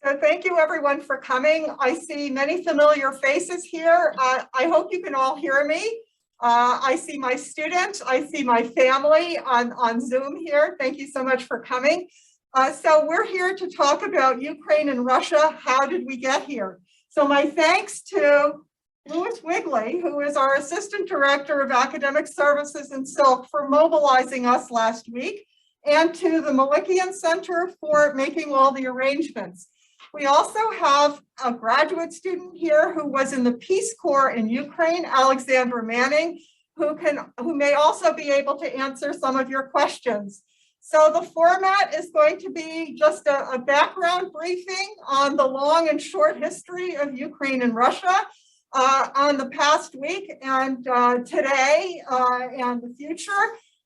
So thank you everyone for coming. I see many familiar faces here. I hope you can all hear me. I see my students, I see my family on Zoom here. Thank you so much for coming. So we're here to talk about Ukraine and Russia. How did we get here? So my thanks to Louis Wigley, who is our Assistant Director of Academic Services in Silk, for mobilizing us last week, and to the Melikian Center for making all the arrangements. We also have a graduate student here who was in the Peace Corps in Ukraine, Alexandra Manning, who may also be able to answer some of your questions. So the format is going to be just a background briefing on the long and short history of Ukraine and Russia on the past week and today and the future.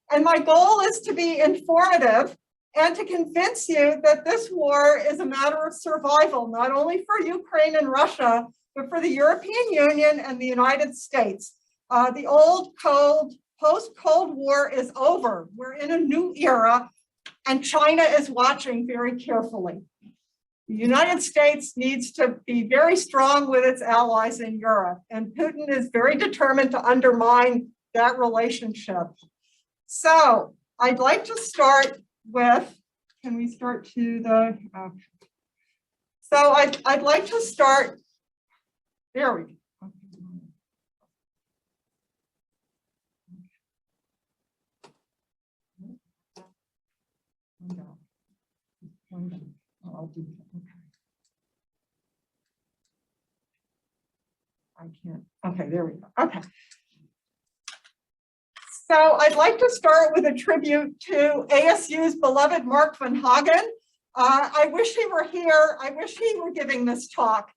And my goal is to be informative and to convince you that this war is a matter of survival, not only for Ukraine and Russia, but for the European Union and the United States. The old cold, post-Cold War is over. We're in a new era, and China is watching very carefully. The United States needs to be very strong with its allies in Europe, and Putin is very determined to undermine that relationship. So I'd like to start with, can we start to the, so I'd like to start, there we go. I'll do that. Okay. I can't, okay, there we go, okay. So I'd like to start with a tribute to ASU's beloved Mark van Hagen. I wish he were here. I wish he were giving this talk.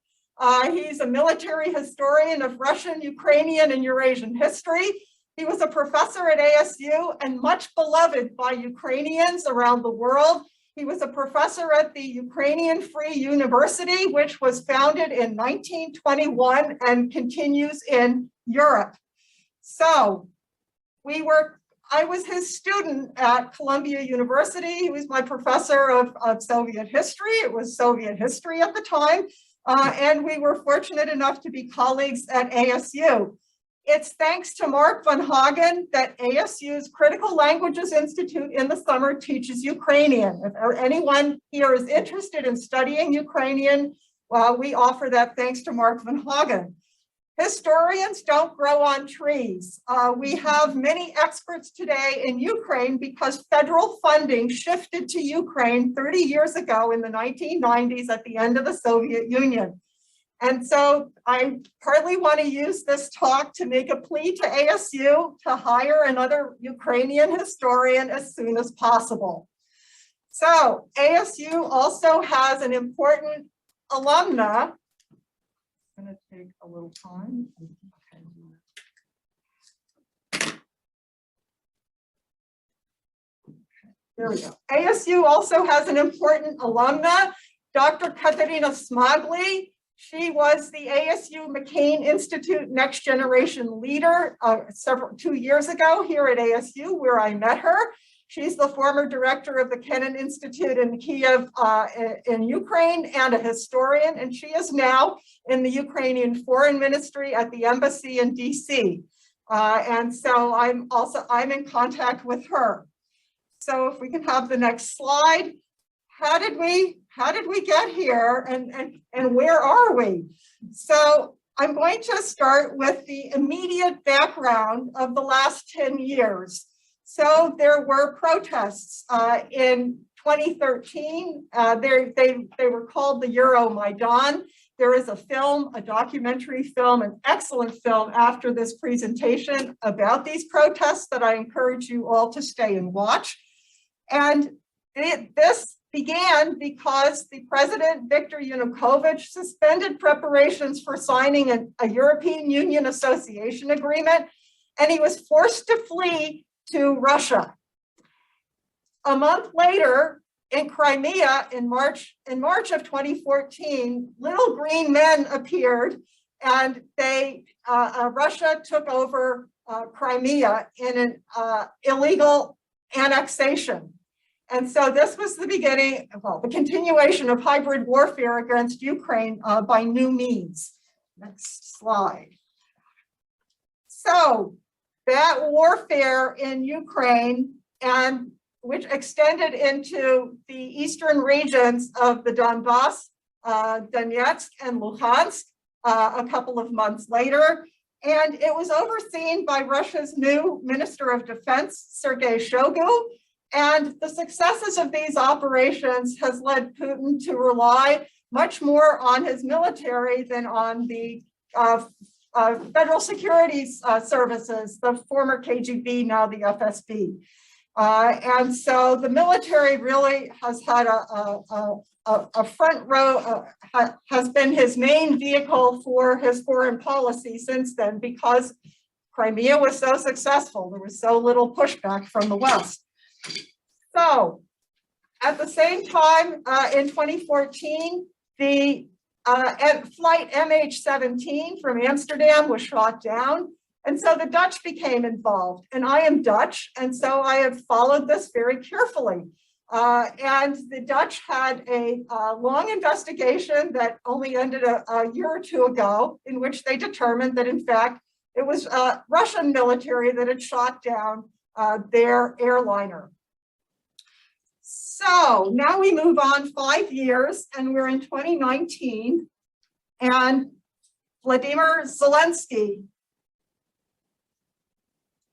He's a military historian of Russian, Ukrainian, and Eurasian history. He was a professor at ASU and much beloved by Ukrainians around the world. He was a professor at the Ukrainian Free University, which was founded in 1921 and continues in Europe. So I was his student at Columbia University. He was my professor of Soviet history. It was Soviet history at the time. And we were fortunate enough to be colleagues at ASU. It's thanks to Mark van Hagen that ASU's Critical Languages Institute in the summer teaches Ukrainian. If anyone here is interested in studying Ukrainian, we offer that thanks to Mark van Hagen. Historians don't grow on trees. We have many experts today in Ukraine because federal funding shifted to Ukraine 30 years ago in the 1990s at the end of the Soviet Union. And so I partly want to use this talk to make a plea to ASU to hire another Ukrainian historian as soon as possible. So ASU also has an important alumna. It's going to take a little time. Okay. There we go. ASU also has an important alumna, Dr. Katerina Smagli. She was the ASU McCain Institute Next Generation Leader 2 years ago here at ASU, where I met her. She's the former director of the Kennan Institute in Kiev in Ukraine and a historian, and she is now in the Ukrainian Foreign Ministry at the embassy in DC. And so I'm in contact with her. So if we can have the next slide. How did we get here and where are we? So I'm going to start with the immediate background of the last 10 years. So there were protests in 2013. They were called the Euromaidan. There is a film, a documentary film, an excellent film after this presentation about these protests that I encourage you all to stay and watch. And this began because the President Viktor Yanukovych suspended preparations for signing a European Union association agreement, and he was forced to flee to Russia. A month later, in Crimea, in March of 2014, little green men appeared, and Russia took over Crimea in an illegal annexation. And so this was the beginning, well, the continuation of hybrid warfare against Ukraine by new means. Next slide. So that warfare in Ukraine, and which extended into the eastern regions of the Donbass, Donetsk and Luhansk a couple of months later. And it was overseen by Russia's new Minister of Defense, Sergei Shoigu. And the successes of these operations has led Putin to rely much more on his military than on the Federal Securities Services, the former KGB, now the FSB. And so the military really has had a front row, has been his main vehicle for his foreign policy since then, because Crimea was so successful. There was so little pushback from the West. So at the same time, in 2014, the flight MH17 from Amsterdam was shot down. And so the Dutch became involved, and I am Dutch, and so I have followed this very carefully. And the Dutch had a long investigation that only ended a year or two ago, in which they determined that, in fact, it was Russian military that had shot down their airliner. So now we move on 5 years, and we're in 2019, and Vladimir Zelensky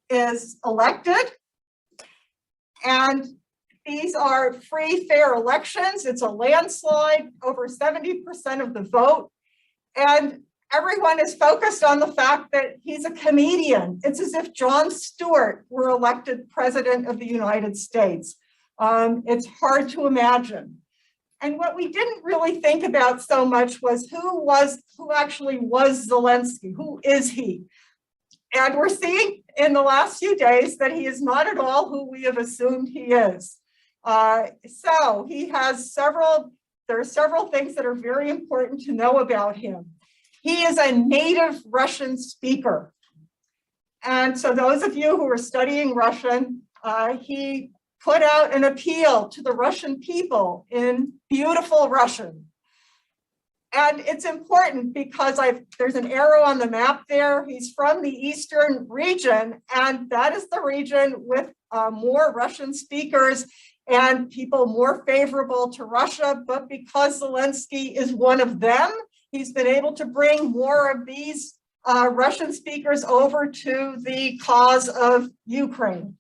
is elected, and these are free, fair elections. It's a landslide, over 70% of the vote, and everyone is focused on the fact that he's a comedian. It's as if Jon Stewart were elected president of the United States. It's hard to imagine. And what we didn't really think about so much was who actually was Zelensky? Who is he? And we're seeing in the last few days that he is not at all who we have assumed he is. So he has there are several things that are very important to know about him. He is a native Russian speaker. And so those of you who are studying Russian, he put out an appeal to the Russian people in beautiful Russian. And it's important because there's an arrow on the map there. He's from the eastern region, and that is the region with more Russian speakers and people more favorable to Russia. But because Zelensky is one of them, he's been able to bring more of these Russian speakers over to the cause of Ukraine.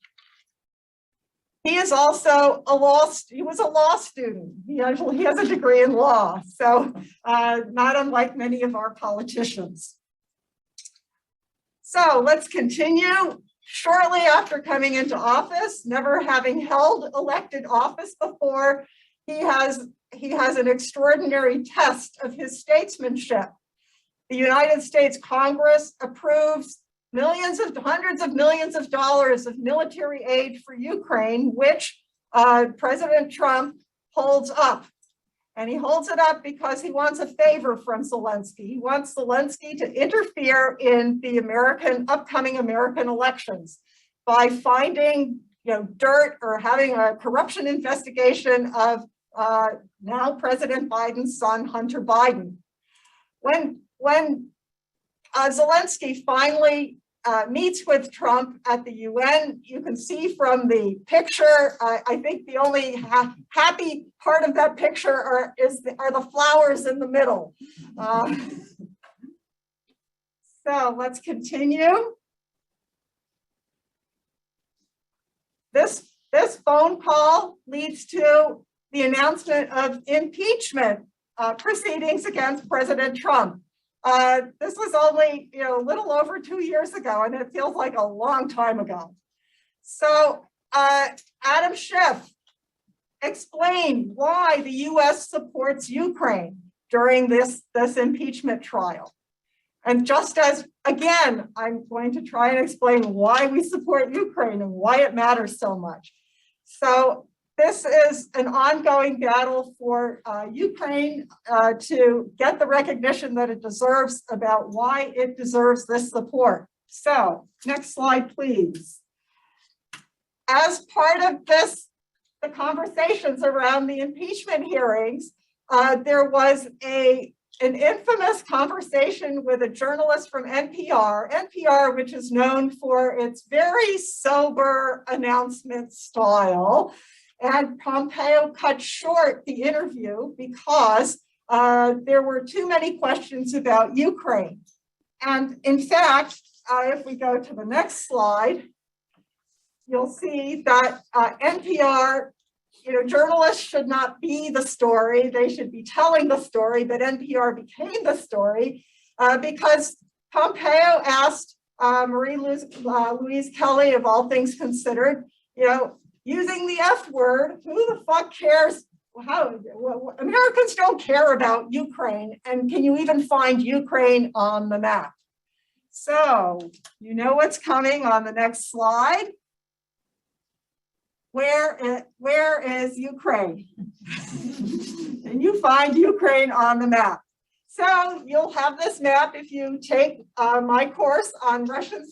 He is also he was a law student. He has a degree in law, so not unlike many of our politicians. So let's continue. Shortly after coming into office, never having held elected office before, he has an extraordinary test of his statesmanship. The United States Congress approves hundreds of millions of dollars of military aid for Ukraine, which President Trump holds up. And he holds it up because he wants a favor from Zelensky. He wants Zelensky to interfere in the upcoming American elections by finding dirt or having a corruption investigation of now President Biden's son, Hunter Biden. When Zelensky finally meets with Trump at the UN, you can see from the picture, I think the only happy part of that picture are the flowers in the middle. So let's continue. This phone call leads to the announcement of impeachment proceedings against President Trump. This was only a little over 2 years ago, and it feels like a long time ago. So Adam Schiff explained why the US supports Ukraine during this impeachment trial. And just as, again, I'm going to try and explain why we support Ukraine and why it matters so much. So this is an ongoing battle for Ukraine to get the recognition that it deserves about why it deserves this support. So next slide, please. As part of this the conversations around the impeachment hearings, there was an infamous conversation with a journalist from NPR, which is known for its very sober announcement style. And Pompeo cut short the interview because there were too many questions about Ukraine. And in fact, if we go to the next slide, you'll see that NPR, journalists should not be the story. They should be telling the story, but NPR became the story because Pompeo asked Marie-Louise Kelly, of all things considered, using the F word, who the fuck cares? Americans don't care about Ukraine, and can you even find Ukraine on the map? So, you know what's coming on the next slide? Where is Ukraine? And you find Ukraine on the map. So you'll have this map if you take my course on Russian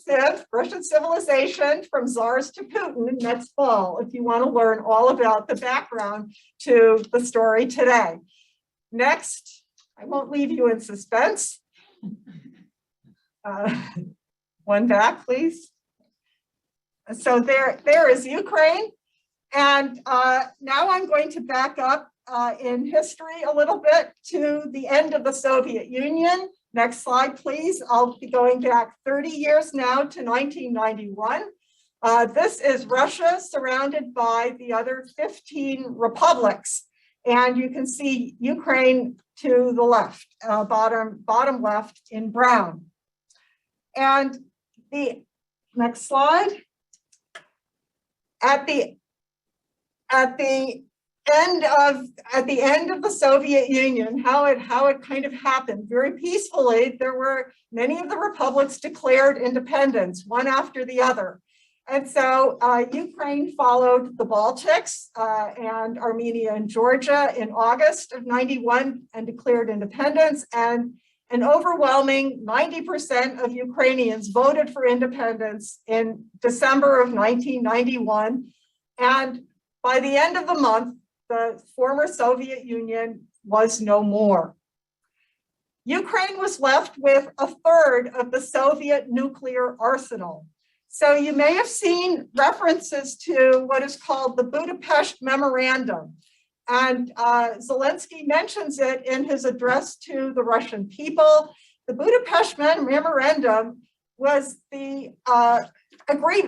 civilization from czars to Putin next fall, if you want to learn all about the background to the story today. Next, I won't leave you in suspense. One back, please. So there is Ukraine. And now I'm going to back up in history a little bit to the end of the Soviet Union. Next slide, please. I'll be going back 30 years now to 1991. This is Russia surrounded by the other 15 republics. And you can see Ukraine to the left, bottom left in brown. And the next slide. At the end of the Soviet Union, how it kind of happened very peacefully, there were many of the republics declared independence, one after the other. And so Ukraine followed the Baltics and Armenia and Georgia in August of '91 and declared independence. And an overwhelming 90% of Ukrainians voted for independence in December of 1991. And by the end of the month, the former Soviet Union was no more. Ukraine was left with a third of the Soviet nuclear arsenal. So you may have seen references to what is called the Budapest Memorandum. And Zelensky mentions it in his address to the Russian people. The Budapest Memorandum was the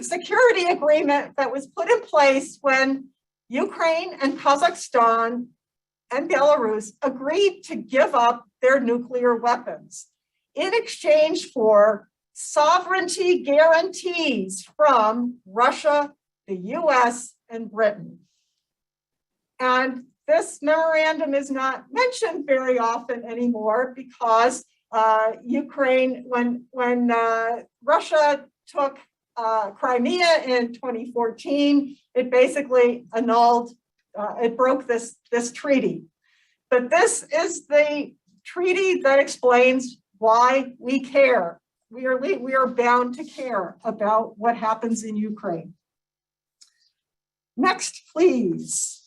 security agreement that was put in place when Ukraine and Kazakhstan and Belarus agreed to give up their nuclear weapons in exchange for sovereignty guarantees from Russia, the US, and Britain. And this memorandum is not mentioned very often anymore because Ukraine, when Russia took Crimea in 2014, it basically annulled, it broke this treaty. But this is the treaty that explains why we care. We are bound to care about what happens in Ukraine. Next, please.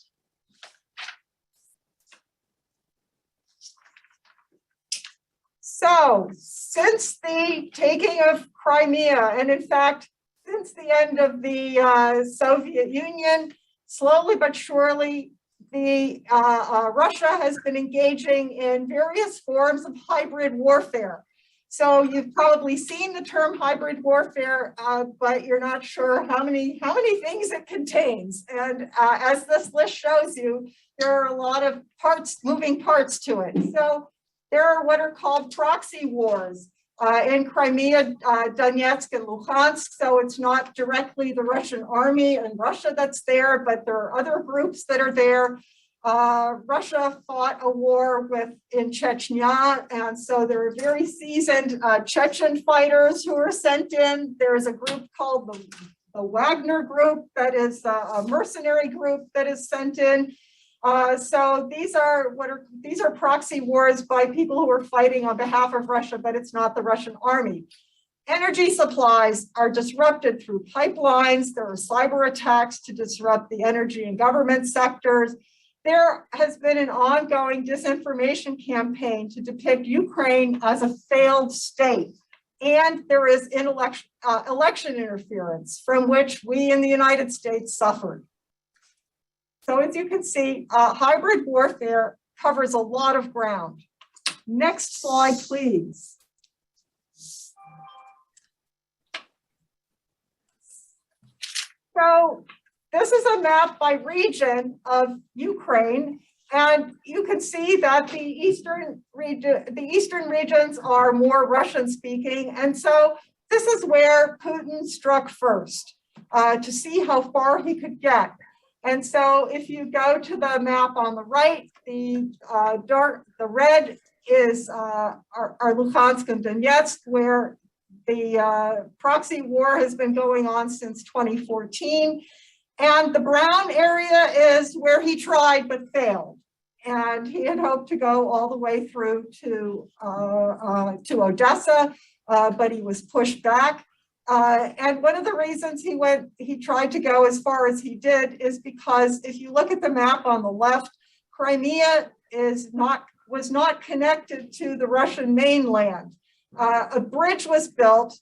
So, since the taking of Crimea, and in fact, since the end of the Soviet Union, slowly but surely, Russia has been engaging in various forms of hybrid warfare. So you've probably seen the term hybrid warfare, but you're not sure how many things it contains. And as this list shows you, there are a lot of moving parts to it. So there are what are called proxy wars in Crimea, Donetsk, and Luhansk. So it's not directly the Russian army in Russia that's there, but there are other groups that are there. Russia fought a war in Chechnya, and so there are very seasoned Chechen fighters who are sent in. There's a group called the Wagner Group that is a mercenary group that is sent in. So these are proxy wars by people who are fighting on behalf of Russia, but it's not the Russian army. Energy supplies are disrupted through pipelines. There are cyber attacks to disrupt the energy and government sectors. There has been an ongoing disinformation campaign to depict Ukraine as a failed state. And there is election interference from which we in the United States suffered. So as you can see, hybrid warfare covers a lot of ground. Next slide, please. So this is a map by region of Ukraine, and you can see that the eastern regions are more Russian-speaking, and so this is where Putin struck first to see how far he could get. And so if you go to the map on the right, the red is are Luhansk and Donetsk, where the proxy war has been going on since 2014. And the brown area is where he tried but failed. And he had hoped to go all the way through to Odessa, but he was pushed back. And one of the reasons he tried to go as far as he did is because if you look at the map on the left, Crimea was not connected to the Russian mainland. A bridge was built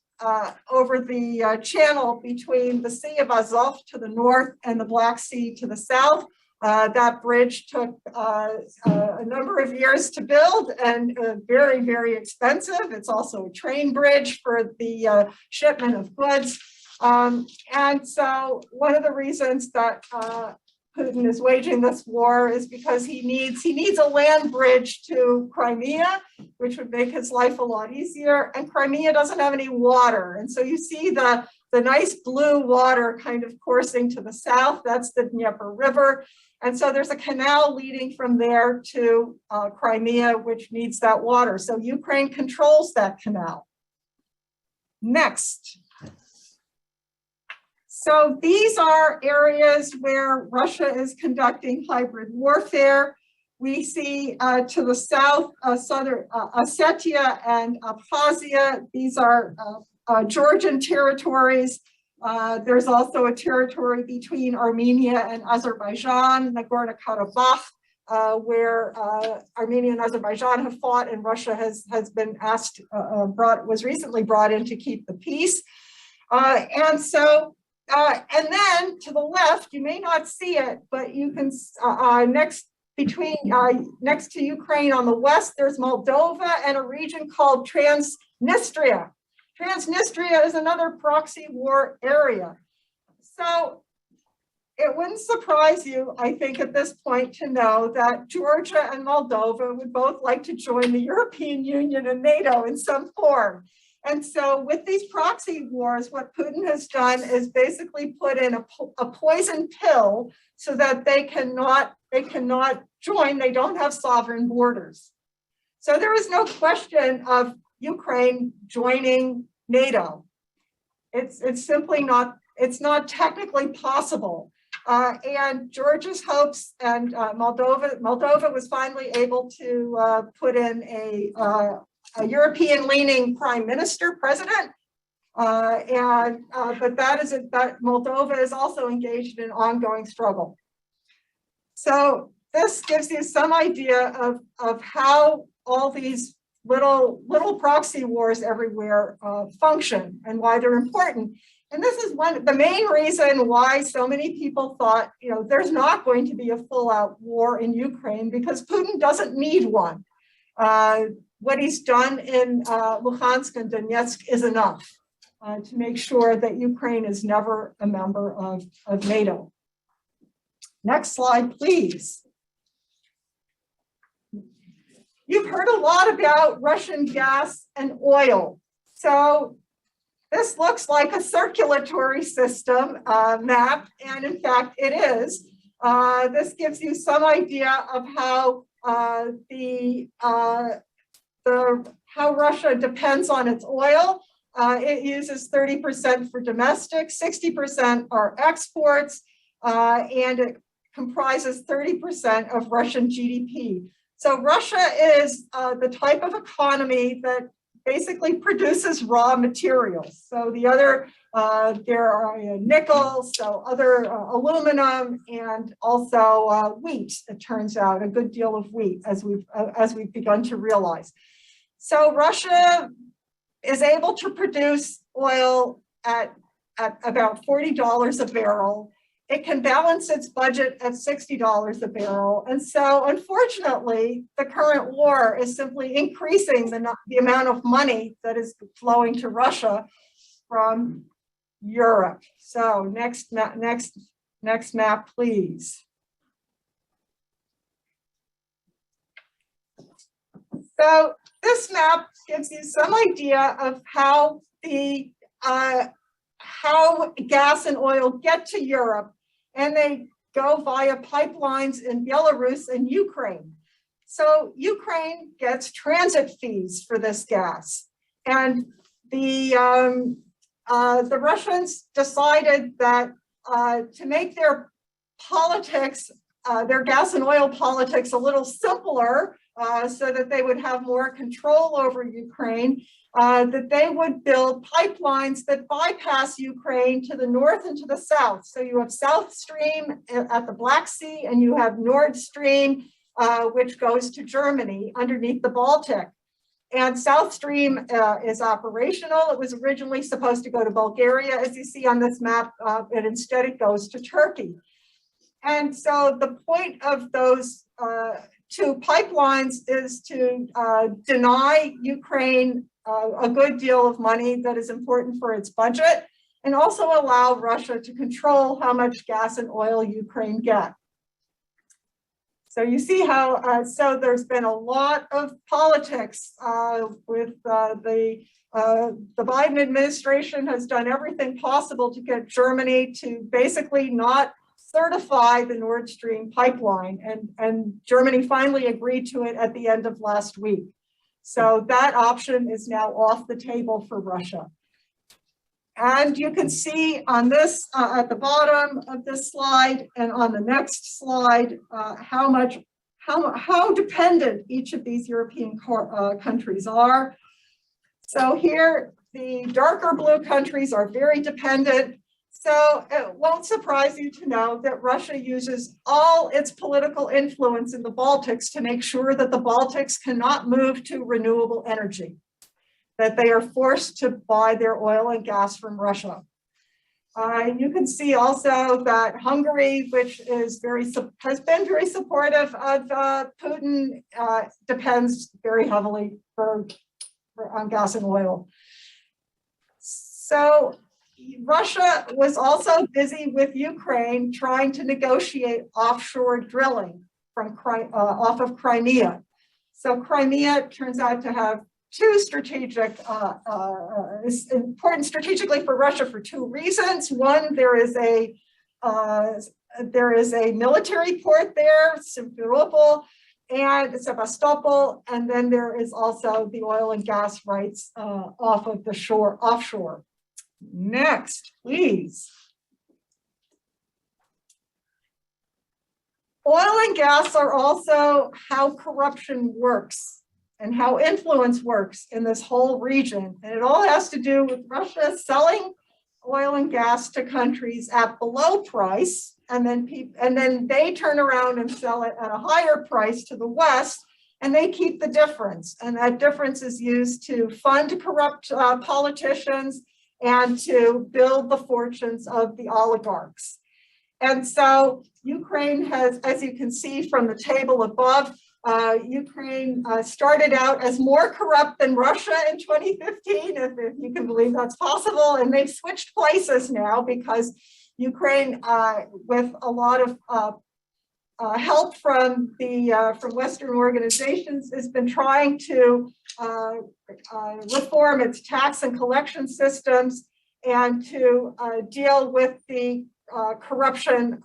over the channel between the Sea of Azov to the north and the Black Sea to the south. That bridge took a number of years to build and very, very expensive. It's also a train bridge for the shipment of goods. And so one of the reasons that Putin is waging this war is because he needs a land bridge to Crimea, which would make his life a lot easier. And Crimea doesn't have any water. And so you see the nice blue water kind of coursing to the south. That's the Dnieper River. And so there's a canal leading from there to Crimea, which needs that water. So Ukraine controls that canal. Next. So these are areas where Russia is conducting hybrid warfare. We see to the south, southern Ossetia and Abkhazia. These are Georgian territories. There's also a territory between Armenia and Azerbaijan, Nagorno-Karabakh, where Armenia and Azerbaijan have fought, and Russia has been asked, was recently brought in to keep the peace. And then to the left, you may not see it, but you can next to Ukraine on the west, there's Moldova and a region called Transnistria. Transnistria is another proxy war area. So it wouldn't surprise you, I think, at this point to know that Georgia and Moldova would both like to join the European Union and NATO in some form. And so with these proxy wars, what Putin has done is basically put in a poison pill so that they cannot join, they don't have sovereign borders. So there is no question of Ukraine joining NATO. It's simply not, it's not technically possible. And Georgia's hopes and Moldova was finally able to put in a European-leaning prime minister, president, but that Moldova is also engaged in ongoing struggle. So this gives you some idea of how all these little proxy wars everywhere function and why they're important. And this is the main reason why so many people thought, there's not going to be a full-out war in Ukraine because Putin doesn't need one. What he's done in Luhansk and Donetsk is enough to make sure that Ukraine is never a member of NATO. Next slide, please. You've heard a lot about Russian gas and oil. So this looks like a circulatory system map, and in fact it is. This gives you some idea of how how Russia depends on its oil. It uses 30% for domestic, 60% are exports, and it comprises 30% of Russian GDP. So Russia is the type of economy that basically produces raw materials. So the other, there are nickel, so other aluminum, and also wheat. It turns out a good deal of wheat, as we've begun to realize. So Russia is able to produce oil at about $40 a barrel. It can balance its budget at $60 a barrel. And so unfortunately, the current war is simply increasing the amount of money that is flowing to Russia from Europe. So next map, please. So this map gives you some idea of how how gas and oil get to Europe, and they go via pipelines in Belarus and Ukraine. So Ukraine gets transit fees for this gas, and the Russians decided that to make their politics, their gas and oil politics, a little simpler, so that they would have more control over Ukraine, that they would build pipelines that bypass Ukraine to the north and to the south. So you have South Stream at the Black Sea, and you have Nord Stream, which goes to Germany underneath the Baltic. And South Stream is operational. It was originally supposed to go to Bulgaria, as you see on this map, and instead it goes to Turkey. And so the point of those two pipelines is to deny Ukraine a good deal of money that is important for its budget, and also allow Russia to control how much gas and oil Ukraine get. So you see how, so there's been a lot of politics with the Biden administration has done everything possible to get Germany to basically not certify the Nord Stream pipeline, and Germany finally agreed to it at the end of last week. So that option is now off the table for Russia. And you can see on this, at the bottom of this slide and on the next slide, how dependent each of these European countries are. So here, the darker blue countries are very dependent. So it won't surprise you to know that Russia uses all its political influence in the Baltics to make sure that the Baltics cannot move to renewable energy, that they are forced to buy their oil and gas from Russia. You can see also that Hungary, which is has been very supportive of Putin, depends very heavily on gas and oil. So Russia was also busy with Ukraine trying to negotiate offshore drilling from off of Crimea. So Crimea turns out to have two strategic, is important strategically for Russia for two reasons. One, there is a military port there, Simferopol and Sevastopol, and then there is also the oil and gas rights off of the shore, offshore. Next, please. Oil and gas are also how corruption works and how influence works in this whole region. And it all has to do with Russia selling oil and gas to countries at below price, and then they turn around and sell it at a higher price to the West, and they keep the difference. And that difference is used to fund corrupt politicians and to build the fortunes of the oligarchs. And so Ukraine has, as you can see from the table above, Ukraine started out as more corrupt than Russia in 2015, if you can believe that's possible, and they've switched places now because Ukraine, with a lot of help from Western organizations, has been trying to reform its tax and collection systems and to deal with the corruption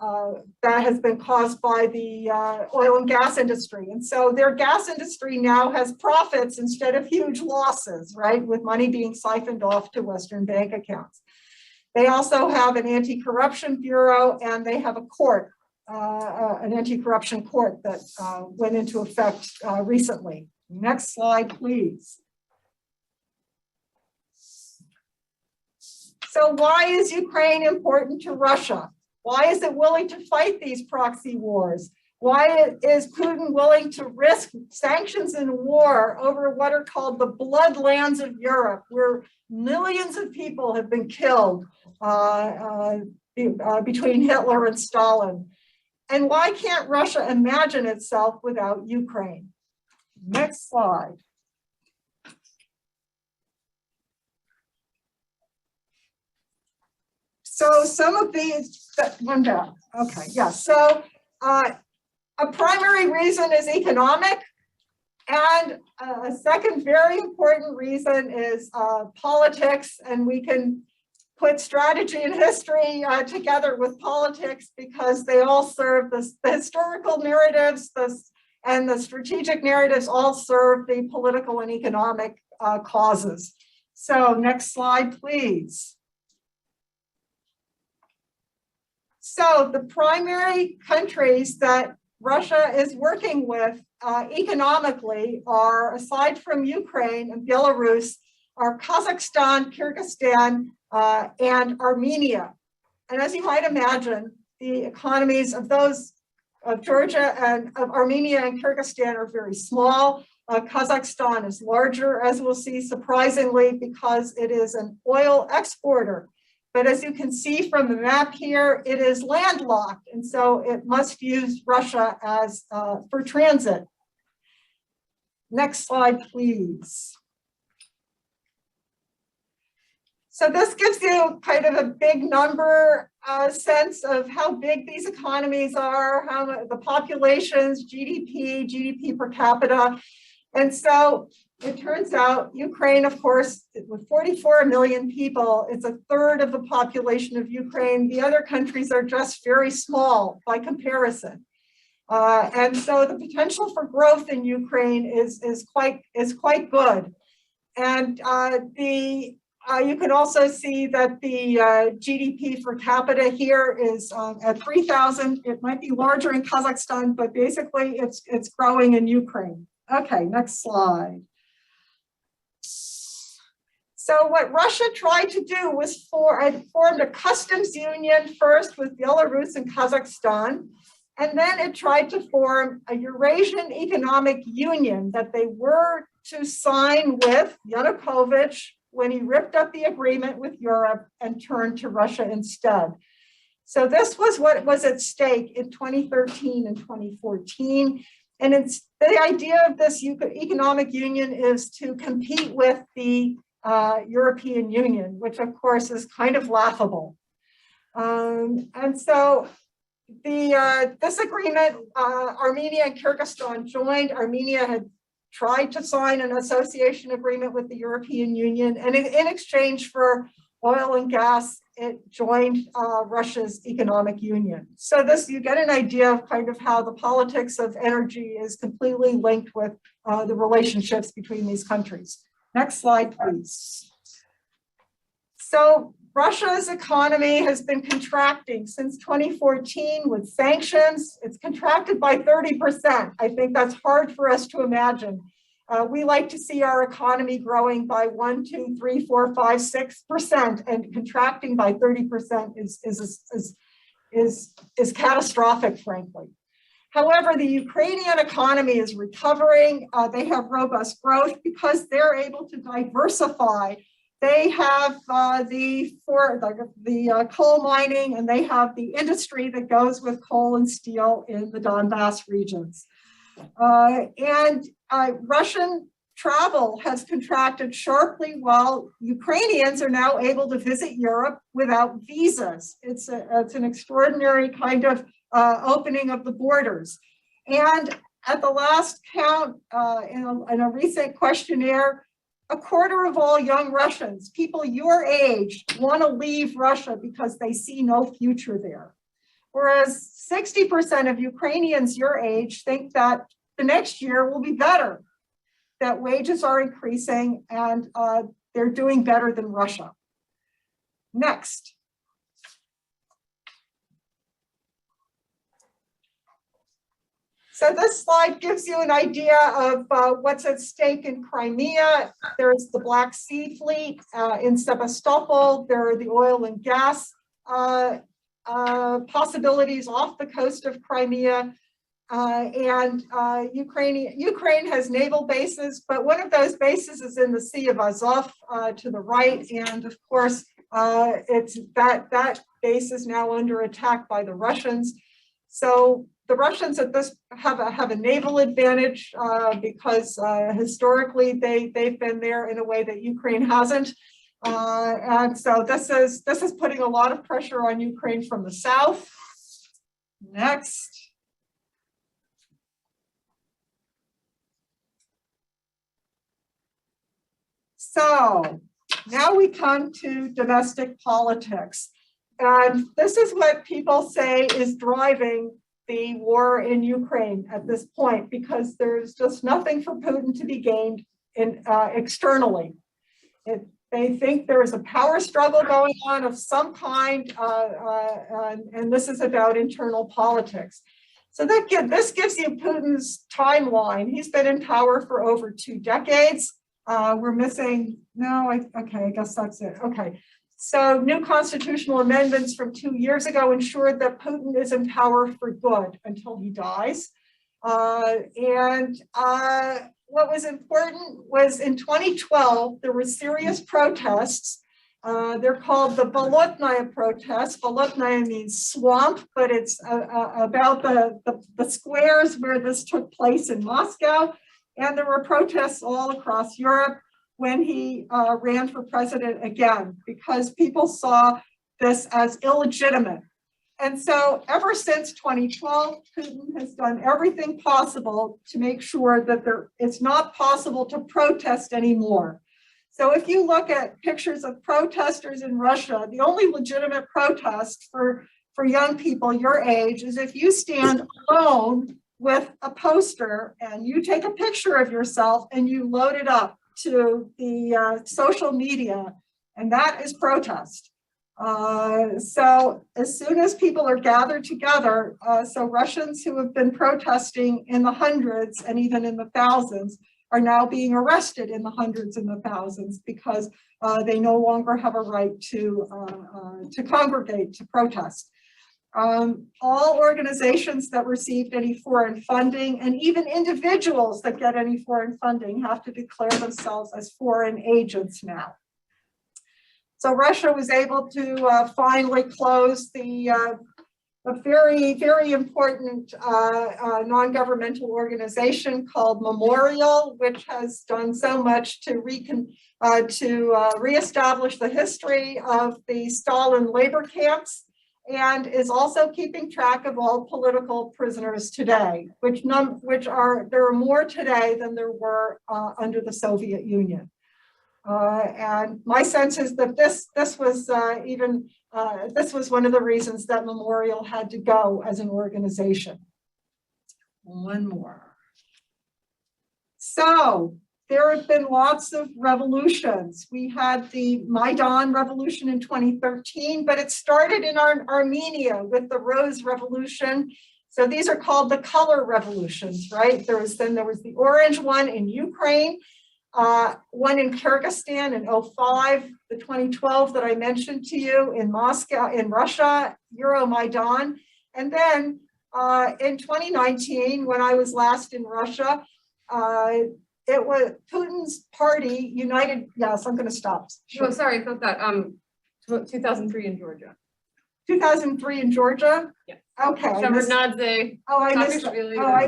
that has been caused by the oil and gas industry. And so their gas industry now has profits instead of huge losses, right, with money being siphoned off to Western bank accounts. They also have an anti-corruption bureau, and they have a court, an anti-corruption court that went into effect recently. Next slide, please. So why is Ukraine important to Russia? Why is it willing to fight these proxy wars? Why is Putin willing to risk sanctions and war over what are called the bloodlands of Europe, where millions of people have been killed between Hitler and Stalin? And why can't Russia imagine itself without Ukraine? Next slide. So some of these, one down, okay, yeah. So a primary reason is economic, and a second very important reason is politics, and we can put strategy and history together with politics because they all serve the historical narratives and the strategic narratives all serve the political and economic causes. So next slide, please. So the primary countries that Russia is working with economically are, aside from Ukraine and Belarus, are Kazakhstan, Kyrgyzstan, and Armenia. And as you might imagine, the economies of those, of Georgia and of Armenia and Kyrgyzstan are very small. Kazakhstan is larger, as we'll see, surprisingly, because it is an oil exporter. But as you can see from the map here, it is landlocked, and so it must use Russia as for transit. Next slide, please. So this gives you kind of a big number sense of how big these economies are, how the populations, GDP per capita. And so it turns out Ukraine, of course, with 44 million people, it's a third of the population of Ukraine. The other countries are just very small by comparison. And so the potential for growth in Ukraine is quite good. And you can also see that the GDP per capita here is at 3,000. It might be larger in Kazakhstan, but basically it's growing in Ukraine. Okay, next slide. So what Russia tried to do was formed a customs union first with Belarus and Kazakhstan, and then it tried to form a Eurasian Economic Union that they were to sign with Yanukovych when he ripped up the agreement with Europe and turned to Russia instead. So this was what was at stake in 2013 and 2014. And it's the idea of this economic union is to compete with the European Union, which of course is kind of laughable. And so this agreement, Armenia and Kyrgyzstan joined. Armenia had tried to sign an association agreement with the European Union, and in exchange for oil and gas, it joined Russia's economic union. So this, you get an idea of kind of how the politics of energy is completely linked with the relationships between these countries. Next slide, please. So Russia's economy has been contracting since 2014 with sanctions. It's contracted by 30%. I think that's hard for us to imagine. We like to see our economy growing by 1, 2, 3, 4, 5, 6%, and contracting by 30% is catastrophic, frankly. However, the Ukrainian economy is recovering. They have robust growth because they're able to diversify. They have the coal mining, and they have the industry that goes with coal and steel in the Donbass regions. Russian travel has contracted sharply while Ukrainians are now able to visit Europe without visas. It's an extraordinary kind of opening of the borders. And at the last count, in a recent questionnaire, a quarter of all young Russians, people your age, want to leave Russia because they see no future there. Whereas 60% of Ukrainians your age think that the next year will be better, that wages are increasing and they're doing better than Russia. Next. So this slide gives you an idea of what's at stake in Crimea. There's the Black Sea Fleet in Sevastopol. There are the oil and gas possibilities off the coast of Crimea. Ukraine has naval bases, but one of those bases is in the Sea of Azov to the right. And of course, it's that base is now under attack by the Russians. So the Russians at this have a naval advantage because historically they've been there in a way that Ukraine hasn't. And so this is putting a lot of pressure on Ukraine from the south. Next. So now we come to domestic politics. And this is what people say is driving the war in Ukraine at this point, because there's just nothing for Putin to be gained externally. They think there is a power struggle going on of some kind, and this is about internal politics. So this gives you Putin's timeline. He's been in power for over 2 decades. We're missing, okay, I guess that's it. Okay, so new constitutional amendments from 2 years ago ensured that Putin is in power for good until he dies. What was important was in 2012, there were serious protests. They're called the Bolotnaya protests. Bolotnaya means swamp, but it's about the squares where this took place in Moscow. And there were protests all across Europe when he ran for president again, because people saw this as illegitimate. And so ever since 2012, Putin has done everything possible to make sure that it's not possible to protest anymore. So if you look at pictures of protesters in Russia, the only legitimate protest for young people your age is if you stand alone with a poster and you take a picture of yourself and you load it up to the social media, and that is protest. So as soon as people are gathered together, so Russians who have been protesting in the hundreds and even in the thousands are now being arrested in the hundreds and the thousands because they no longer have a right to congregate, to protest. All organizations that received any foreign funding, and even individuals that get any foreign funding, have to declare themselves as foreign agents now. So Russia was able to finally close the very, very important non-governmental organization called Memorial, which has done so much to reestablish the history of the Stalin labor camps, and is also keeping track of all political prisoners today, there are more today than there were under the Soviet Union. And my sense is that this was one of the reasons that Memorial had to go as an organization. One more. So there have been lots of revolutions. We had the Maidan revolution in 2013, but it started in Armenia with the Rose Revolution. So these are called the color revolutions, right? There was the orange one in Ukraine, one in Kyrgyzstan in 2005, the 2012 that I mentioned to you in Moscow, in Russia, Euromaidan. And then in 2019, when I was last in Russia, it was Putin's party, United, yes, I'm gonna stop. Sure. Oh, sorry, I thought that, 2003 in Georgia. 2003 in Georgia? Yeah. Okay. Shevardnadze. Oh, I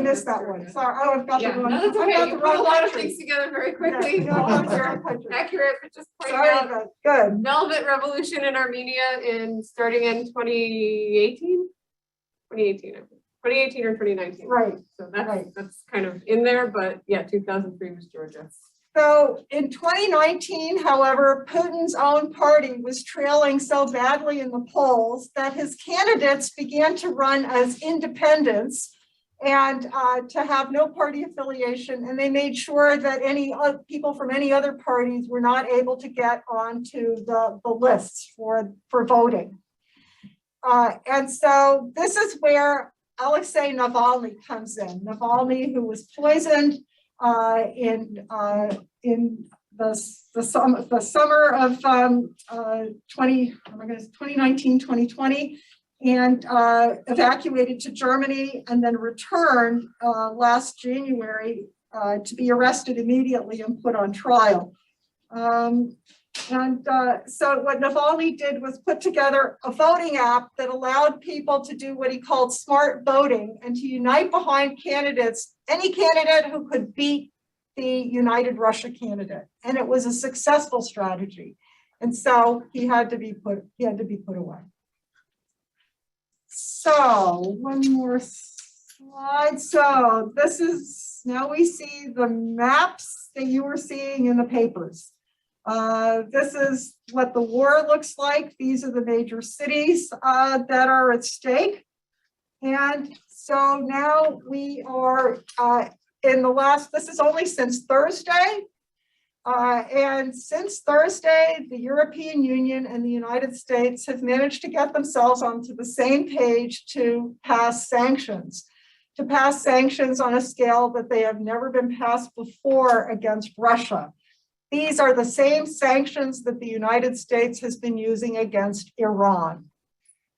missed that one. Sorry. Oh, I've got the wrong. No, that's okay. I've You got put a lot of things together very quickly. Yeah, no, I'm sorry, accurate, but just pointing sorry, out. but good. Velvet Revolution in Armenia starting in 2018? 2018, I think. 2018 or 2019. Right. So that's kind of in there, but yeah, 2003 was Georgia. So in 2019, however, Putin's own party was trailing so badly in the polls that his candidates began to run as independents and to have no party affiliation. And they made sure that any people from any other parties were not able to get onto the lists for voting. And so this is where Alexei Navalny comes in. Navalny, who was poisoned in the summer of 2019, 2020, and evacuated to Germany and then returned last January to be arrested immediately and put on trial. So what Navalny did was put together a voting app that allowed people to do what he called smart voting and to unite behind candidates, any candidate who could beat the United Russia candidate. And it was a successful strategy. And so he had to be put away. So one more slide. So this is, now we see the maps that you were seeing in the papers. This is what the war looks like. These are the major cities that are at stake. And so now we are this is only since Thursday. And since Thursday, the European Union and the United States have managed to get themselves onto the same page to pass sanctions on a scale that they have never been passed before against Russia. These are the same sanctions that the United States has been using against Iran.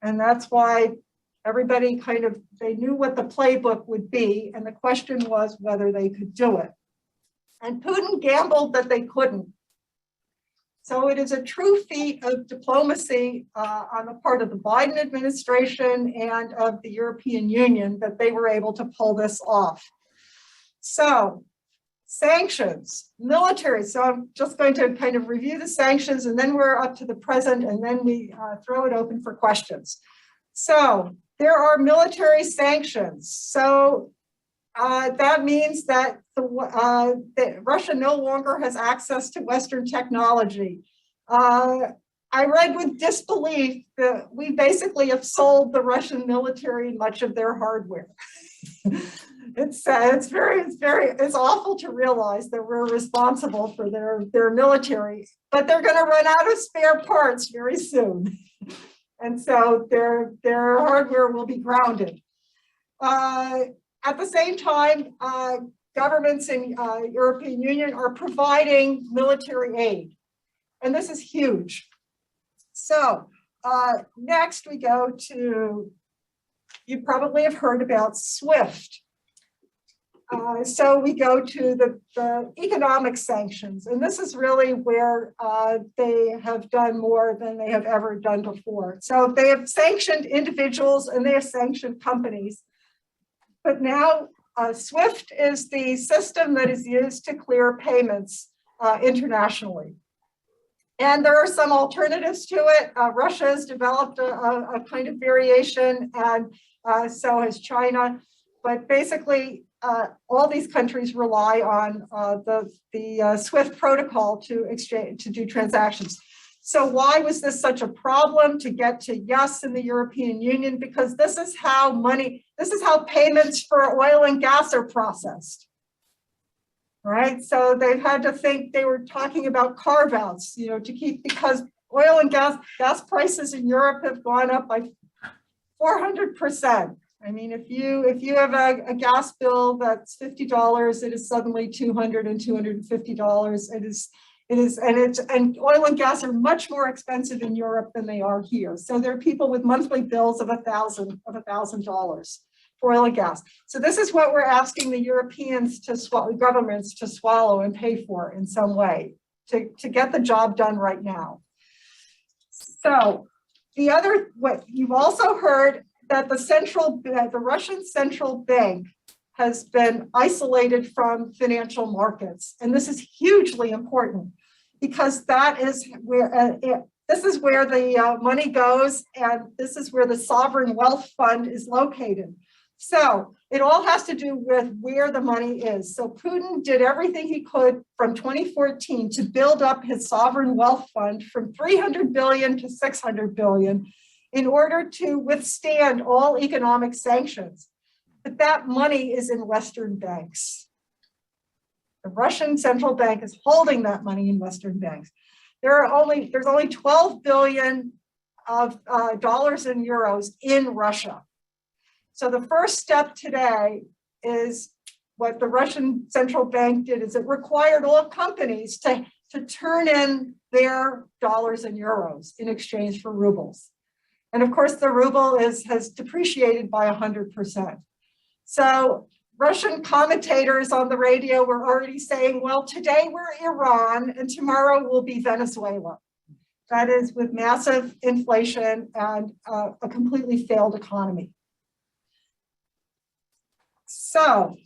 And that's why everybody they knew what the playbook would be, and the question was whether they could do it. And Putin gambled that they couldn't. So it is a true feat of diplomacy on the part of the Biden administration and of the European Union that they were able to pull this off. So sanctions, military. So I'm just going to kind of review the sanctions, and then we're up to the present, and then we throw it open for questions. So there are military sanctions. So that means that that Russia no longer has access to Western technology. I read with disbelief that we basically have sold the Russian military much of their hardware. It's awful to realize that we're responsible for their military, but they're going to run out of spare parts very soon. And so their hardware will be grounded. At the same time, governments in European Union are providing military aid. And this is huge. So next we go to, you probably have heard about SWIFT. So we go to the economic sanctions, and this is really where they have done more than they have ever done before. So they have sanctioned individuals and they have sanctioned companies. But now SWIFT is the system that is used to clear payments internationally. And there are some alternatives to it. Russia has developed a kind of variation, and so has China. But basically, all these countries rely on the SWIFT protocol to do transactions. So why was this such a problem to get to yes in the European Union? Because this is how payments for oil and gas are processed, right? So they've had to think, they were talking about carve-outs, because oil and gas prices in Europe have gone up by 400%. I mean, if you have a gas bill that's $50, it is suddenly $200 and $250. And oil and gas are much more expensive in Europe than they are here. So there are people with monthly bills of $1,000 for oil and gas. So this is what we're asking the Europeans governments to swallow and pay for in some way to get the job done right now. So what you've also heard that the Russian central bank has been isolated from financial markets. And this is hugely important because that is where this is where the money goes, and this is where the sovereign wealth fund is located. So it all has to do with where the money is. So Putin did everything he could from 2014 to build up his sovereign wealth fund from 300 billion to 600 billion in order to withstand all economic sanctions. But that money is in Western banks. The Russian central bank is holding that money in Western banks. There's only 12 billion of dollars and euros in Russia. So the first step today is what the Russian central bank did is it required all companies to turn in their dollars and euros in exchange for rubles. And of course, the ruble has depreciated by 100%. So Russian commentators on the radio were already saying, well, today we're Iran and tomorrow we'll be Venezuela. That is with massive inflation and a completely failed economy. So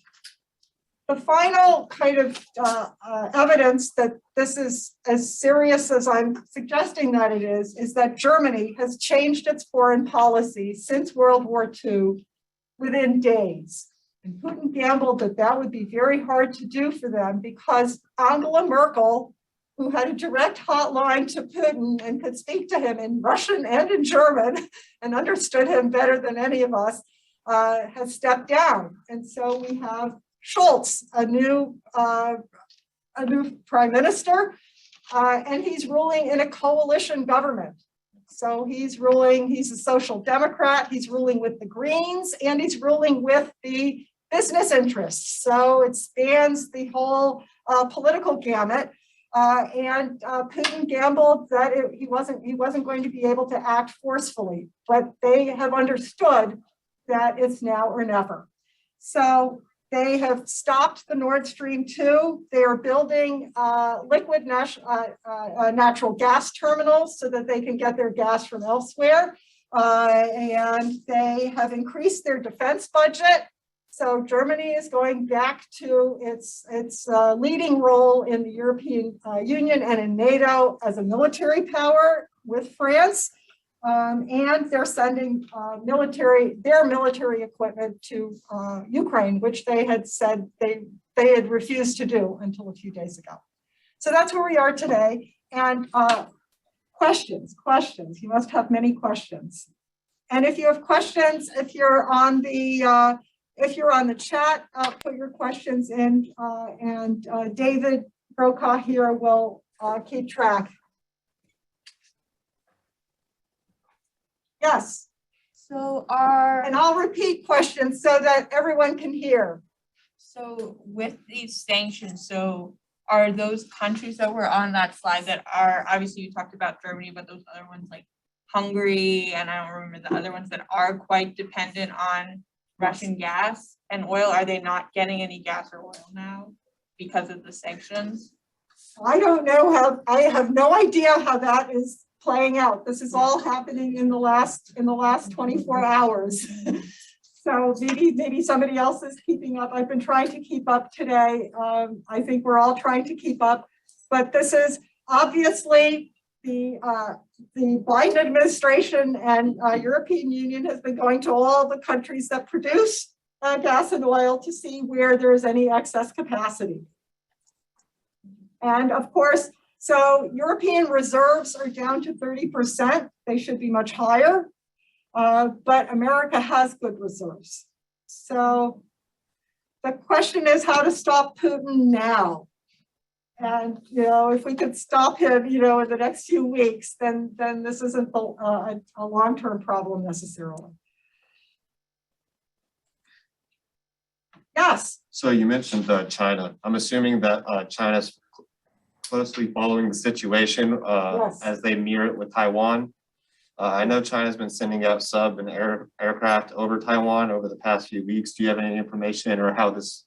the final kind of evidence that this is as serious as I'm suggesting that it is that Germany has changed its foreign policy since World War II within days. And Putin gambled that that would be very hard to do for them because Angela Merkel, who had a direct hotline to Putin and could speak to him in Russian and in German and understood him better than any of us, has stepped down. And so we have Scholz, a new prime minister, and he's ruling in a coalition government. So he's a social democrat, he's ruling with the Greens, and he's ruling with the business interests. So it spans the whole political gamut. And Putin gambled that he wasn't going to be able to act forcefully, but they have understood that it's now or never. So they have stopped the Nord Stream 2. They are building liquid natural gas terminals so that they can get their gas from elsewhere. And they have increased their defense budget. So Germany is going back to its leading role in the European Union and in NATO as a military power with France. And they're sending their military equipment to Ukraine, which they had said they had refused to do until a few days ago. So that's where we are today. And questions. You must have many questions. And if you have questions, if you're on the chat, put your questions in, and David Brokaw here will keep track. Yes. So and I'll repeat questions so that everyone can hear. So with these sanctions, so are those countries that were on that slide that are, obviously you talked about Germany, but those other ones like Hungary, and I don't remember the other ones that are quite dependent on Russian gas and oil, are they not getting any gas or oil now because of the sanctions? I don't know I have no idea how that is playing out. This is all happening in the last 24 hours. So maybe somebody else is keeping up. I've been trying to keep up today. I think we're all trying to keep up, but this is obviously the Biden administration and European Union has been going to all the countries that produce gas and oil to see where there's any excess capacity. And of course, so European reserves are down to 30%. They should be much higher, but America has good reserves. So the question is how to stop Putin now. And, if we could stop him, in the next few weeks, then this isn't a long-term problem necessarily. Yes. So you mentioned China. I'm assuming that China's closely following the situation Yes. as they mirror it with Taiwan. I know China's been sending out sub and aircraft over Taiwan over the past few weeks. Do you have any information or how this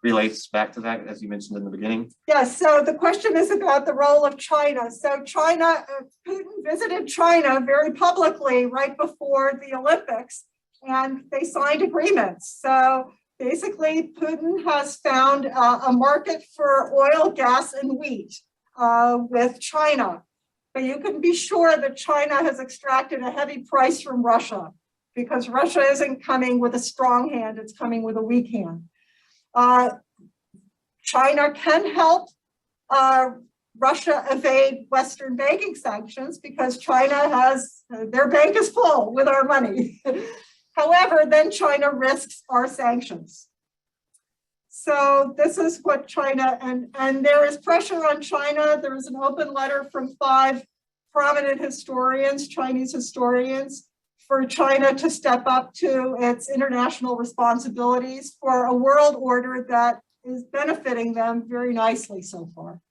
relates back to that, as you mentioned in the beginning? Yes, so the question is about the role of China. So Putin visited China very publicly right before the Olympics, and they signed agreements. So basically, Putin has found a market for oil, gas, and wheat with China. But you can be sure that China has extracted a heavy price from Russia because Russia isn't coming with a strong hand, it's coming with a weak hand. China can help Russia evade Western banking sanctions because China has, their bank is full with our money. However, then China risks our sanctions. So this is what China, and there is pressure on China. There is an open letter from 5 prominent historians, Chinese historians, for China to step up to its international responsibilities for a world order that is benefiting them very nicely so far.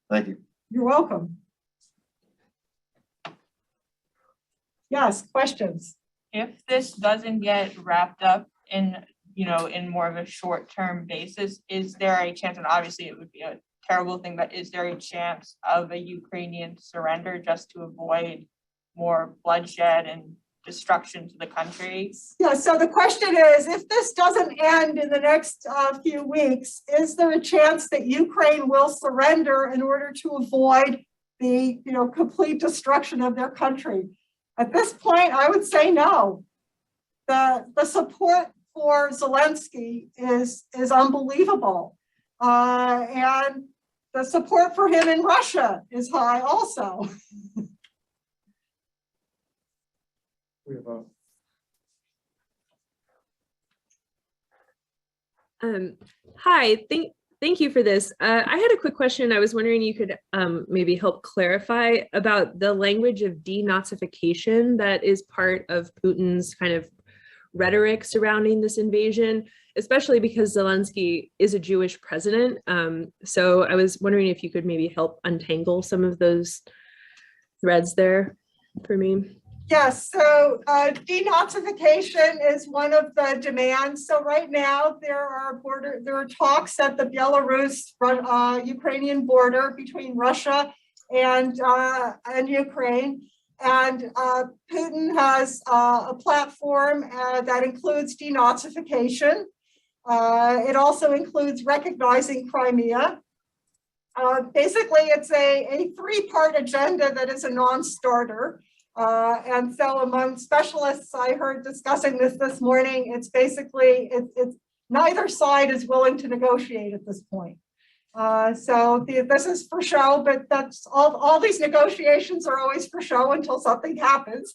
Thank you. You're welcome. Yes, questions? If this doesn't get wrapped up in, in more of a short-term basis, is there a chance, and obviously it would be a terrible thing, but is there a chance of a Ukrainian surrender just to avoid more bloodshed and destruction to the country? Yeah, so the question is, if this doesn't end in the next few weeks, is there a chance that Ukraine will surrender in order to avoid the complete destruction of their country? At this point, I would say no. The support for Zelensky is unbelievable. And the support for him in Russia is high also. We have a Hi, thank you for this. I had a quick question. I was wondering you could maybe help clarify about the language of denazification that is part of Putin's kind of rhetoric surrounding this invasion, especially because Zelensky is a Jewish president. So I was wondering if you could maybe help untangle some of those threads there for me. Yes, so denazification is one of the demands. So right now there are talks at the Belarus-Ukrainian border between Russia and Ukraine. And Putin has a platform that includes denazification. It also includes recognizing Crimea. Basically, it's a three-part agenda that is a non-starter. And so among specialists I heard discussing this morning, it's basically, it's neither side is willing to negotiate at this point. This is for show, but that's all these negotiations are always for show until something happens.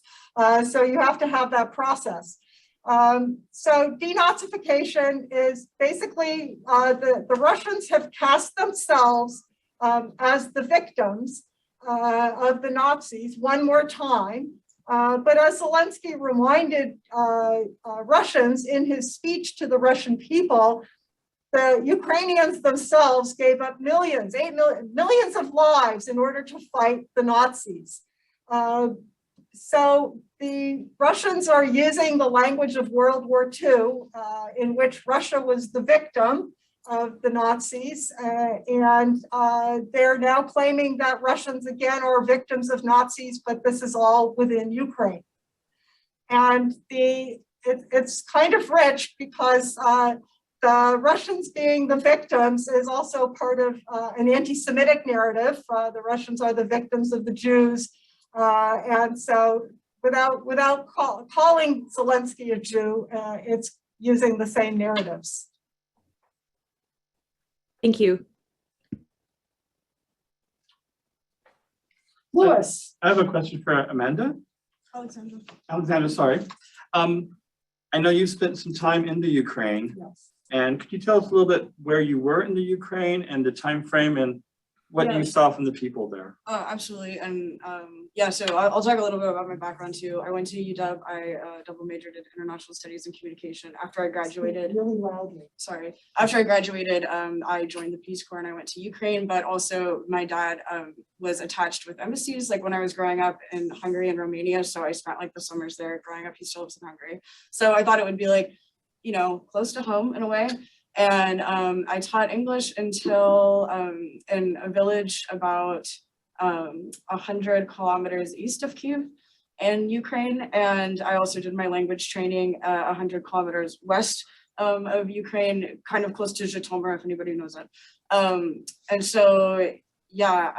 So you have to have that process. So denazification is basically, the Russians have cast themselves as the victims of the Nazis one more time. But as Zelensky reminded Russians in his speech to the Russian people, the Ukrainians themselves gave up millions of lives in order to fight the Nazis. So the Russians are using the language of World War II, in which Russia was the victim of the Nazis, and they're now claiming that Russians again are victims of Nazis, but this is all within Ukraine. And it's kind of rich because the Russians being the victims is also part of an anti-Semitic narrative. The Russians are the victims of the Jews, and so without calling Zelensky a Jew, it's using the same narratives. Thank you. Louis. I have a question for Amanda. Alexandra, sorry. I know you've spent some time in the Ukraine. Yes. And could you tell us a little bit where you were in the Ukraine and the time frame and what you saw from the people there? Absolutely. And yeah, so I'll talk a little bit about my background too. I went to UW. I double majored in international studies and communication. After I graduated, Really loudly. sorry, after I graduated, I joined the Peace Corps and I went to Ukraine, but also my dad was attached with embassies, like when I was growing up in Hungary and Romania. So I spent like the summers there growing up. He still lives in Hungary. So I thought it would be like, close to home in a way. And I taught English until in a village about 100 kilometers east of Kyiv in Ukraine. And I also did my language training 100 kilometers west of Ukraine, kind of close to Zhytomyr, if anybody knows it. And so, yeah,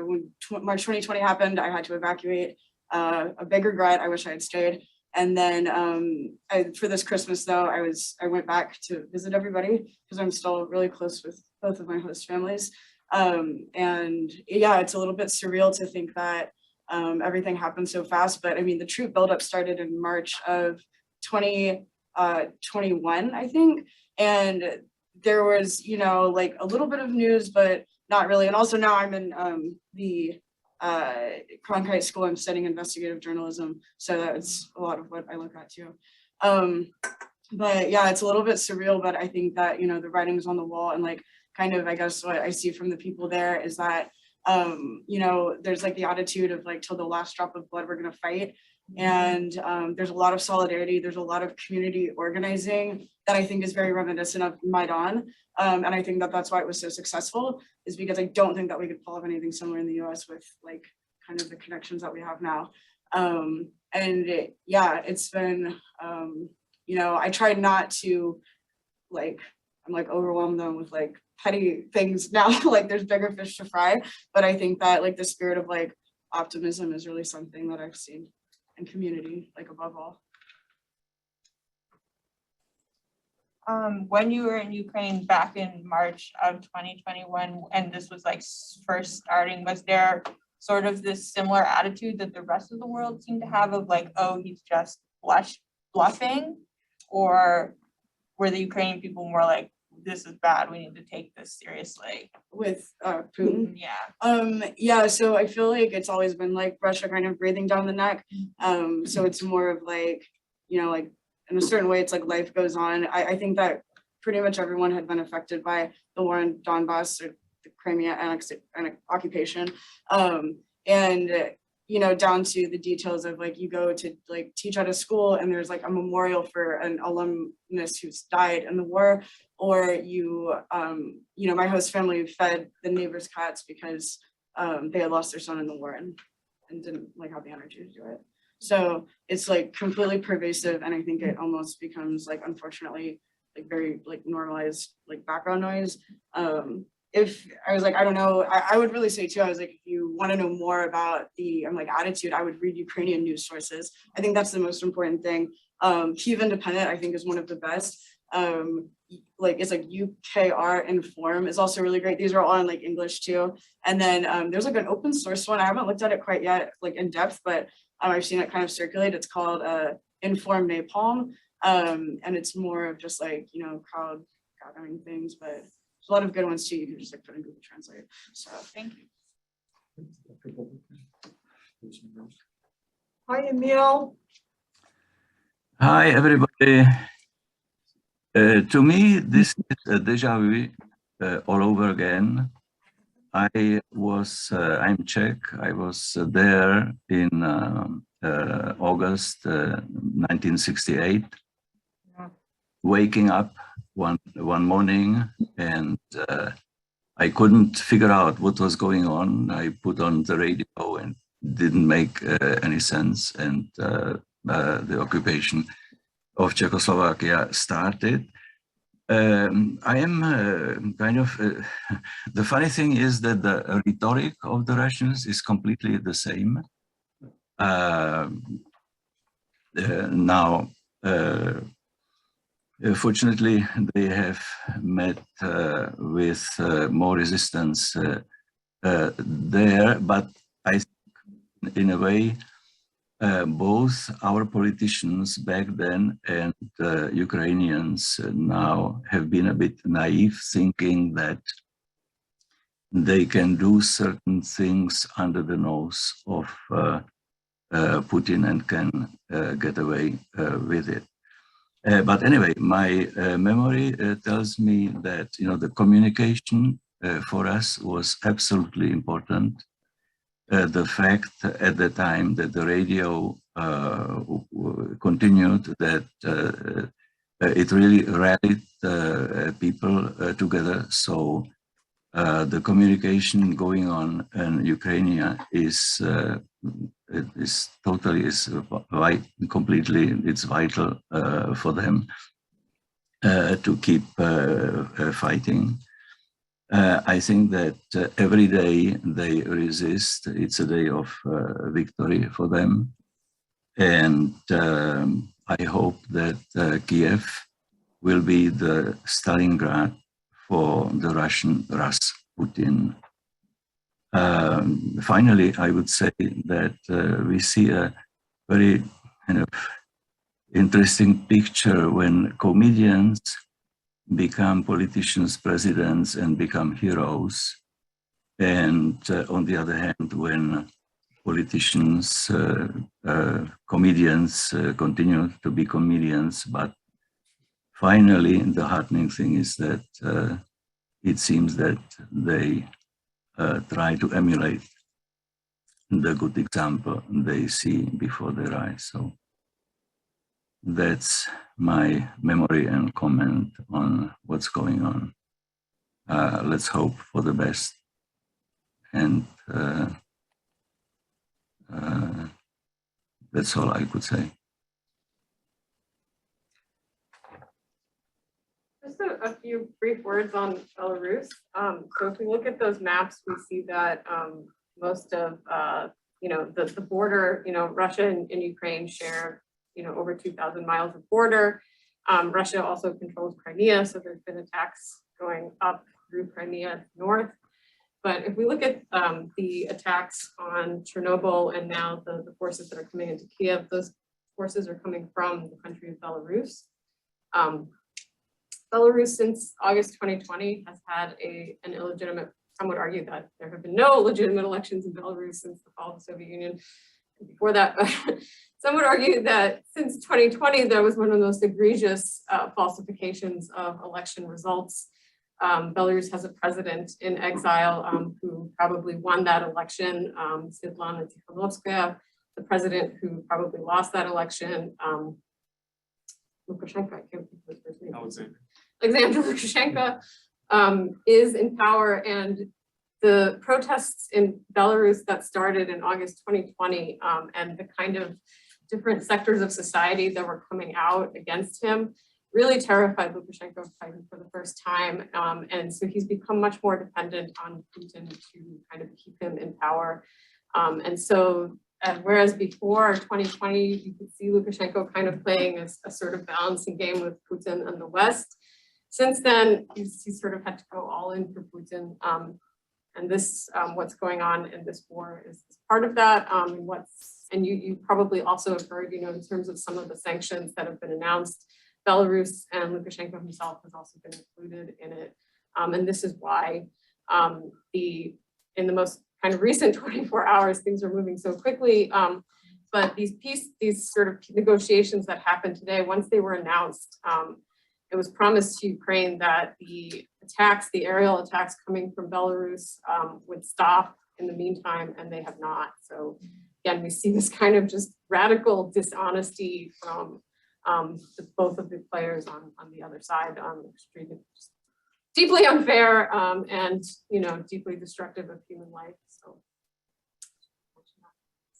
when March 2020 happened, I had to evacuate. A big regret, I wish I had stayed. And then for this Christmas, though, I went back to visit everybody because I'm still really close with both of my host families. And yeah, it's a little bit surreal to think that everything happened so fast. But I mean, the troop buildup started in March of 2021, I think. And there was, like a little bit of news, but not really. And also now I'm in the Cronkite School, I'm studying investigative journalism, so that's a lot of what I look at too. But yeah, it's a little bit surreal, but I think that, you know, the writing's on the wall, and like kind of, I guess what I see from the people there is that, you know, there's like the attitude of like, till the last drop of blood, we're gonna fight. And there's a lot of solidarity, there's a lot of community organizing that I think is very reminiscent of Maidan. And I think that that's why it was so successful, is because I don't think that we could pull off anything similar in the US with like kind of the connections that we have now. Yeah, it's been, you know, I tried not to like, I'm like overwhelmed them with like petty things now, like there's bigger fish to fry. But I think that like the spirit of like optimism is really something that I've seen in community, like above all. When you were in Ukraine back in March of 2021, and this was like first starting, was there sort of this similar attitude that the rest of the world seemed to have of like, oh, he's just bluffing? Or were the Ukrainian people more like, this is bad, we need to take this seriously? With Putin? Yeah. Yeah, so I feel like it's always been like Russia kind of breathing down the neck. So it's more of like, you know, like in a certain way, it's like life goes on. I think that pretty much everyone had been affected by the war in Donbass, or the Crimea occupation. And you know, down to the details of like, you go to like teach at a school and there's like a memorial for an alumnus who's died in the war, or you, you know, my host family fed the neighbors' cats because they had lost their son in the war and didn't like have the energy to do it. So it's like completely pervasive, and I think it almost becomes like, unfortunately, like very like normalized like background noise. If I was like, I don't know, I would really say too, I was like, if you want to know more about the like attitude, I would read Ukrainian news sources. I think that's the most important thing. Kyiv Independent, I think, is one of the best. Like it's like UKR Inform is also really great. These are all in like English too. And then there's like an open source one. I haven't looked at it quite yet, like in depth, but I've seen it kind of circulate. It's called Inform Napalm. And it's more of just like, you know, crowd gathering things, but there's a lot of good ones too. You can just like put in Google Translate. So Thank you. Hi, Emil. Hi, everybody. To me, this is a deja vu all over again. I'm Czech. I was there in August 1968, waking up one morning, and I couldn't figure out what was going on. I put on the radio and didn't make any sense, and the occupation of Czechoslovakia started. I am kind of, the funny thing is that the rhetoric of the Russians is completely the same. Now, fortunately, they have met with more resistance there, but I think in a way, both our politicians back then and Ukrainians now have been a bit naive, thinking that they can do certain things under the nose of Putin and can get away with it. But anyway, my memory tells me that, you know, the communication for us was absolutely important. The fact at the time that the radio continued, that it really rallied people together. So the communication going on in Ukraine is completely, it's vital for them to keep fighting. I think that every day they resist, it's a day of victory for them. And I hope that Kiev will be the Stalingrad for the Russian Rasputin. Finally, I would say that we see a very kind of interesting picture when comedians become politicians, presidents, and become heroes. And on the other hand, when politicians, comedians continue to be comedians, but finally the heartening thing is that it seems that they try to emulate the good example they see before their eyes. So that's my memory and comment on what's going on. Let's hope for the best. And that's all I could say. Just a few brief words on Belarus. So if we look at those maps, we see that most of the border, Russia and Ukraine share over 2,000 miles of border. Russia also controls Crimea, so there's been attacks going up through Crimea north. But if we look at the attacks on Chernobyl and now the forces that are coming into Kiev, those forces are coming from the country of Belarus. Belarus, since August 2020, has had an illegitimate, some would argue that there have been no legitimate elections in Belarus since the fall of the Soviet Union. Before that, but some would argue that since 2020, there was one of the most egregious falsifications of election results. Belarus has a president in exile who probably won that election, Svetlana Tikhanovskaya, the president who probably lost that election, Lukashenko, I can't think of his first name. Alexandra Lukashenko is in power, and the protests in Belarus that started in August 2020 and the kind of different sectors of society that were coming out against him really terrified Lukashenko for the first time. And so he's become much more dependent on Putin to kind of keep him in power. And so whereas before 2020, you could see Lukashenko kind of playing a sort of balancing game with Putin and the West. Since then, he's sort of had to go all in for Putin. And this, what's going on in this war is part of that. And you probably also have heard, in terms of some of the sanctions that have been announced, Belarus and Lukashenko himself has also been included in it. And this is why in the most kind of recent 24 hours, things are moving so quickly. But these sort of negotiations that happened today, once they were announced, it was promised to Ukraine that the aerial attacks coming from Belarus would stop in the meantime, and they have not. So again, we see this kind of just radical dishonesty from both of the players on the other side, extremely deeply unfair and deeply destructive of human life.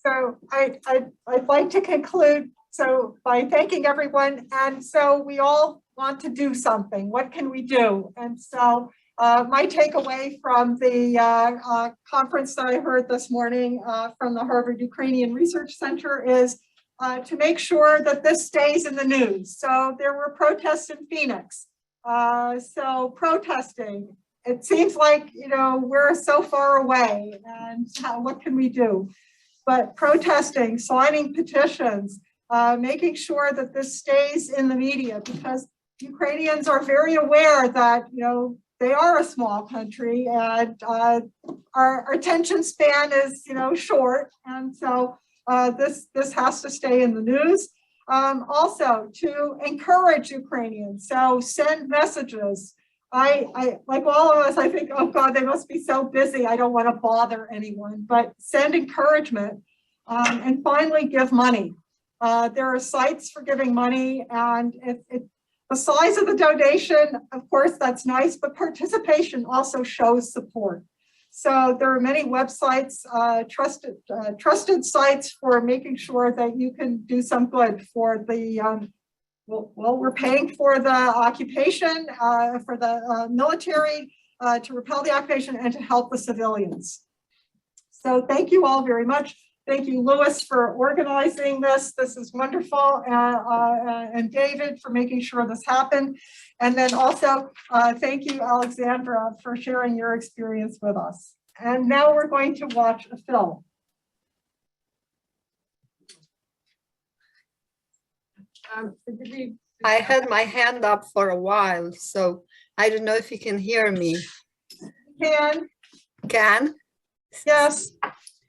So I'd like to conclude by thanking everyone. And so we all want to do something. What can we do? And so my takeaway from the conference that I heard this morning from the Harvard Ukrainian Research Center is to make sure that this stays in the news. So there were protests in Phoenix. So protesting, it seems like, we're so far away, and what can we do? But protesting, signing petitions, making sure that this stays in the media, because Ukrainians are very aware that, they are a small country, and our attention span is, short. And so this has to stay in the news. Also to encourage Ukrainians, so send messages. I like all of us, I think, oh God, they must be so busy. I don't want to bother anyone, but send encouragement. And finally, give money. There are sites for giving money, and the size of the donation, of course, that's nice, but participation also shows support. So there are many websites, trusted sites for making sure that you can do some good for the, well, we're paying for the occupation, for the military, to repel the occupation and to help the civilians. So thank you all very much. Thank you, Louis, for organizing this. This is wonderful. And David for making sure this happened. And then also, thank you, Alexandra, for sharing your experience with us. And now we're going to watch a film. I had my hand up for a while, so I don't know if you can hear me. Can. Can? Yes,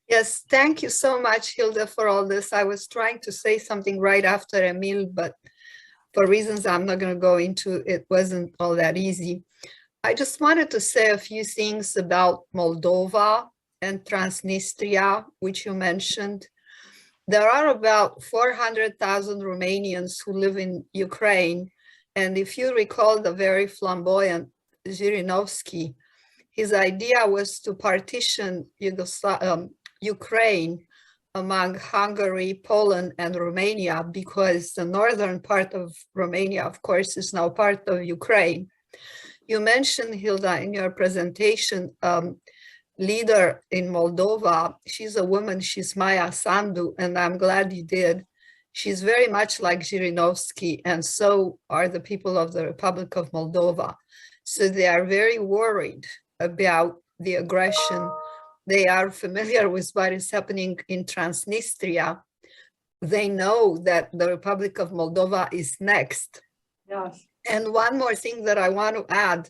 Yes, thank you so much, Hilde, for all this. I was trying to say something right after Emil, but for reasons I'm not going to go into, it wasn't all that easy. I just wanted to say a few things about Moldova and Transnistria, which you mentioned. There are about 400,000 Romanians who live in Ukraine. And if you recall the very flamboyant Zhirinovsky, his idea was to partition Ukraine among Hungary, Poland, and Romania, because the northern part of Romania, of course, is now part of Ukraine. You mentioned, Hilda, in your presentation, leader in Moldova. She's a woman, she's Maya Sandu, and I'm glad you did. She's very much like Zhirinovsky, and so are the people of the Republic of Moldova. So they are very worried about the aggression. They are familiar with what is happening in Transnistria. They know that the Republic of Moldova is next. yes. And one more thing that I want to add,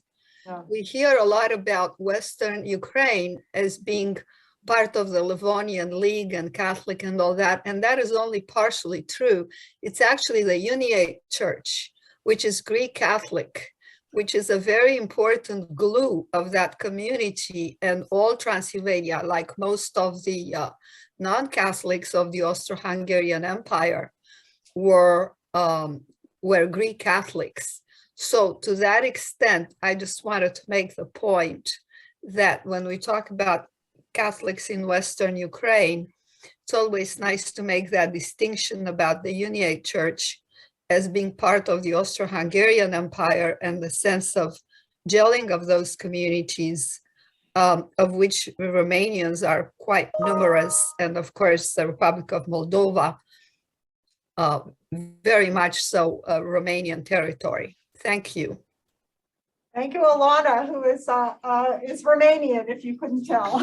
we hear a lot about Western Ukraine as being part of the Livonian League and Catholic and all that, and that is only partially true. It's actually the Uniate Church, which is Greek Catholic, which is a very important glue of that community, and all Transylvania, like most of the non-Catholics of the Austro-Hungarian Empire, were Greek Catholics. So to that extent, I just wanted to make the point that when we talk about Catholics in Western Ukraine, it's always nice to make that distinction about the Uniate Church as being part of the Austro-Hungarian Empire, and the sense of gelling of those communities, of which Romanians are quite numerous, and of course the Republic of Moldova, very much so Romanian territory. Thank you. Thank you, Alana, who is Romanian, if you couldn't tell.